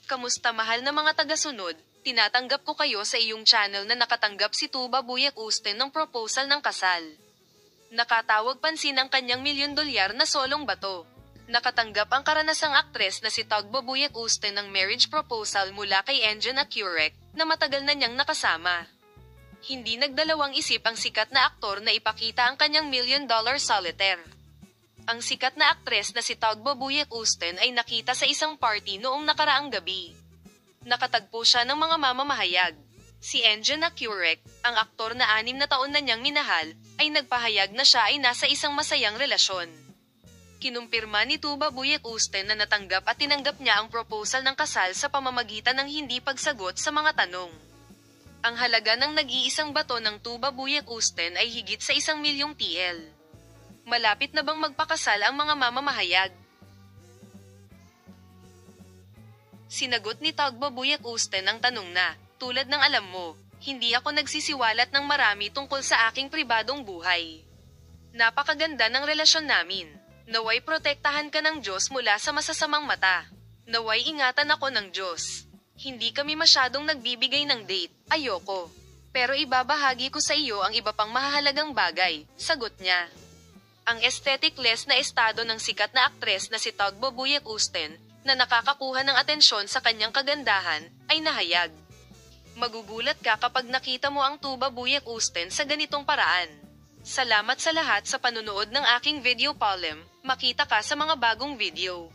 Kamusta mahal na mga tagasunod? Tinatanggap ko kayo sa iyong channel na nakatanggap si Tuba Buyak Usten ng proposal ng kasal. Nakatawag pansin ang kanyang $1,000,000 na solong bato. Nakatanggap ang karanasang aktres na si Tuba Buyak Usten ng marriage proposal mula kay Engin Acurec, na matagal na niyang nakasama. Hindi nagdalawang isip ang sikat na aktor na ipakita ang kanyang $1,000,000 solitaire. Ang sikat na aktres na si Tuba Buyak Usten ay nakita sa isang party noong nakaraang gabi. Nakatagpo siya ng mga mamamahayag. Si Engin Acurec, ang aktor na 6 na taon na niyang minahal, ay nagpahayag na siya ay nasa isang masayang relasyon. Kinumpirma ni Tuba Buyak Usten na natanggap at tinanggap niya ang proposal ng kasal sa pamamagitan ng hindi pagsagot sa mga tanong. Ang halaga ng nag-iisang bato ng Tuba Buyak Usten ay higit sa 1,000,000 TL. Malapit na bang magpakasal ang mga mamamahayag? Sinagot ni Tuba Buyak Usten ang tanong na, tulad ng alam mo, hindi ako nagsisiwalat ng marami tungkol sa aking pribadong buhay. Napakaganda ng relasyon namin. Naway protektahan ka ng Diyos mula sa masasamang mata. Naway ingatan ako ng Diyos. Hindi kami masyadong nagbibigay ng date, ayoko. Pero ibabahagi ko sa iyo ang iba pang mahahalagang bagay, sagot niya. Ang aesthetic-less na estado ng sikat na aktres na si Tuba Buyak Usten, na nakakakuha ng atensyon sa kanyang kagandahan, ay nahayag. Magugulat ka kapag nakita mo ang Tuba Buyak Usten sa ganitong paraan. Salamat sa lahat sa panunood ng aking video column, makita ka sa mga bagong video.